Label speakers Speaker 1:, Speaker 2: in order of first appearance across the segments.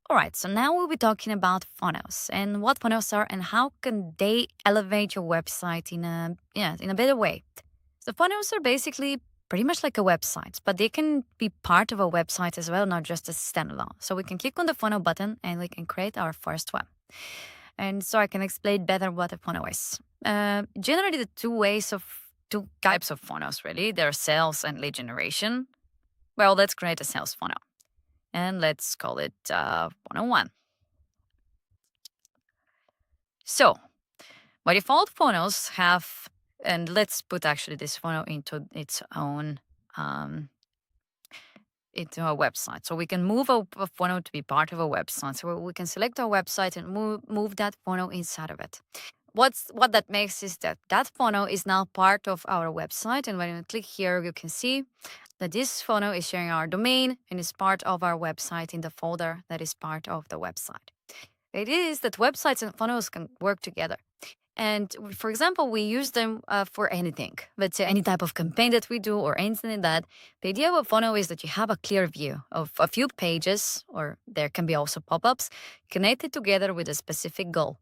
Speaker 1: All right, so now we'll be talking about funnels and what funnels are and how can they elevate your website in a better way. So funnels are basically pretty much like a website, but they can be part of a website as well, not just a standalone. So we can click on the funnel button and we can create our first one. And so I can explain better what a funnel is. Generally, the two types of funnels really. There are sales and lead generation. Well, let's create a sales funnel and let's call it 101. So by default, funnels have, and let's put actually this funnel into its own into our website. So we can move a funnel to be part of a website. So we can select our website and move that funnel inside of it. What that makes is that that funnel is now part of our website. And when you click here, you can see that this funnel is sharing our domain and is part of our website in the folder that is part of the website. It is that websites and funnels can work together. And for example, we use them for anything. Let's say any type of campaign that we do or anything like that. The idea of a funnel is that you have a clear view of a few pages, or there can be also pop-ups, connected together with a specific goal.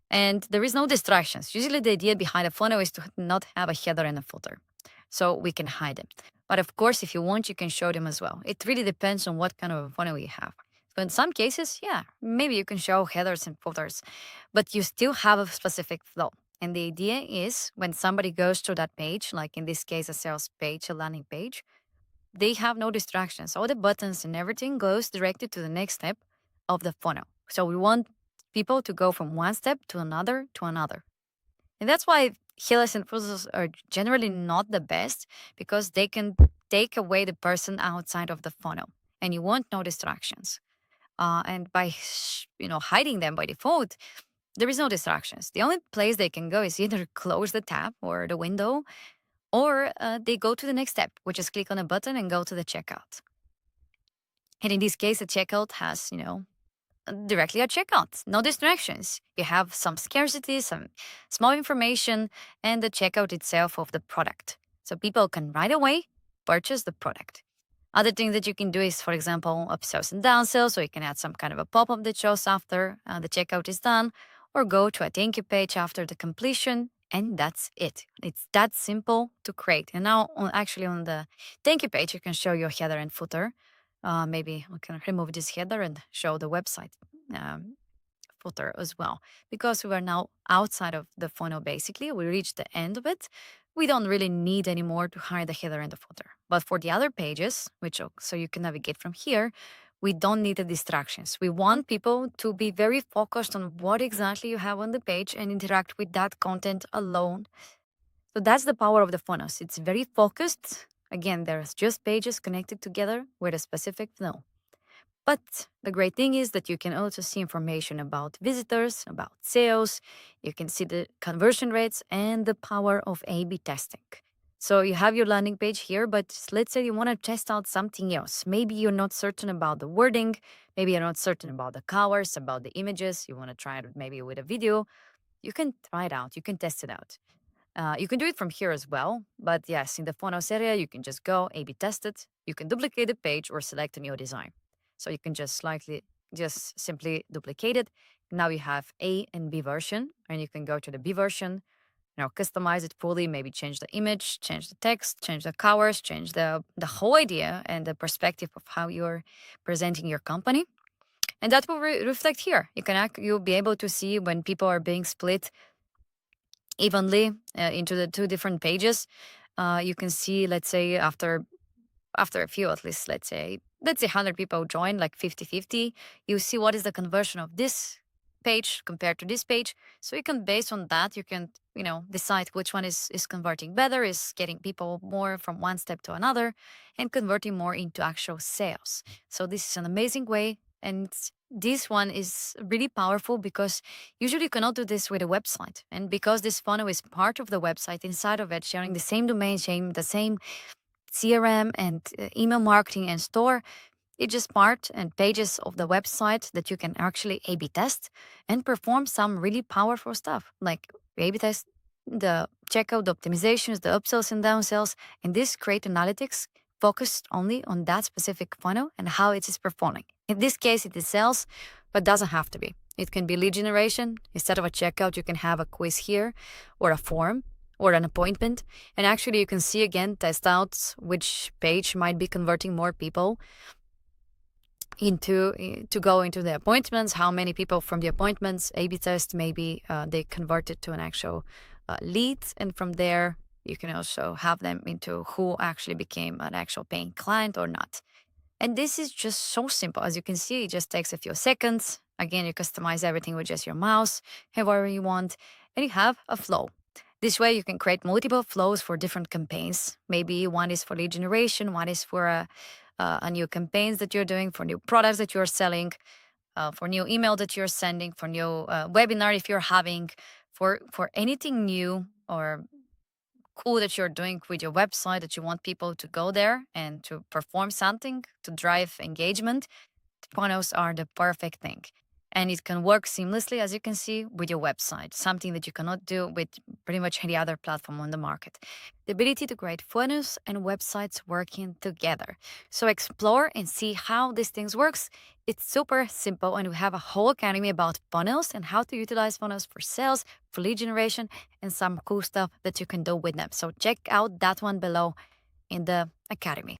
Speaker 1: And there is no distractions. Usually the idea behind a funnel is to not have a header and a footer. So we can hide them. But of course, if you want, you can show them as well. It really depends on what kind of a funnel you have. So in some cases, yeah, maybe you can show headers and footers, but you still have a specific flow. And the idea is when somebody goes to that page, like in this case, a sales page, a landing page, they have no distractions. All the buttons and everything goes directly to the next step of the funnel. So we want people to go from one step to another to another. And that's why healers and footers are generally not the best, because they can take away the person outside of the funnel and you want no distractions. And by hiding them by default, there is no distractions. The only place they can go is either close the tab or the window, or they go to the next step, which is click on a button and go to the checkout. And in this case, the checkout has, directly at checkout, no distractions. You have some scarcity, some small information, and the checkout itself of the product. So people can right away purchase the product. Other things that you can do is, for example, upsells and downsells. So you can add some kind of a pop-up that shows after the checkout is done, or go to a thank you page after the completion, and that's it. It's that simple to create. And now, on the thank you page, you can show your header and footer. Maybe we can remove this header and show the website footer as well. Because we are now outside of the funnel, basically, we reached the end of it. We don't really need anymore to hide the header and the footer. But for the other pages, so you can navigate from here, we don't need the distractions. We want people to be very focused on what exactly you have on the page and interact with that content alone. So that's the power of the funnels. It's very focused. Again, there's just pages connected together with a specific flow. But the great thing is that you can also see information about visitors, about sales. You can see the conversion rates and the power of A/B testing. So you have your landing page here, but let's say you want to test out something else. Maybe you're not certain about the wording. Maybe you're not certain about the colors, about the images. You want to try it maybe with a video. You can try it out. You can test it out. You can do it from here as well. But yes, in the funnels area, you can just go A/B test it. You can duplicate the page or select a new design. So you can just simply duplicate it. Now you have A and B version, and you can go to the B version, customize it fully, maybe change the image, change the text, change the colors, change the whole idea and the perspective of how you're presenting your company. And that will reflect here. You'll be able to see when people are being split evenly into the two different pages. You can see, let's say, after a few, at least, let's say 100 people join, like 50-50, you see what is the conversion of this page compared to this page. So you can, based on that, you can, decide which one is converting better, is getting people more from one step to another and converting more into actual sales. So this is an amazing way. And this one is really powerful because usually you cannot do this with a website. And because this funnel is part of the website, inside of it, sharing the same domain, sharing the same CRM and email marketing and store, it's just part and pages of the website that you can actually A/B test and perform some really powerful stuff, like A/B test the checkout, the optimizations, the upsells and downsells, and this create analytics focused only on that specific funnel and how it is performing. In this case, it is sales, but doesn't have to be. It can be lead generation. Instead of a checkout, you can have a quiz here or a form or an appointment. And actually, you can see again, test out which page might be converting more people to go into the appointments, how many people from the appointments, A/B test, maybe they converted to an actual lead. And from there, you can also have them into who actually became an actual paying client or not. And this is just so simple. As you can see, it just takes a few seconds. Again, you customize everything with just your mouse, however you want, and you have a flow. This way, you can create multiple flows for different campaigns. Maybe one is for lead generation, one is for a new campaigns that you're doing, for new products that you're selling, for new email that you're sending, for new webinar if you're having, for anything new or cool that you're doing with your website that you want people to go there and to perform something to drive engagement. Funnels are the perfect thing. And it can work seamlessly, as you can see, with your website, something that you cannot do with pretty much any other platform on the market. The ability to create funnels and websites working together. So explore and see how these things works. It's super simple, and we have a whole academy about funnels and how to utilize funnels for sales, for lead generation, and some cool stuff that you can do with them. So check out that one below in the academy.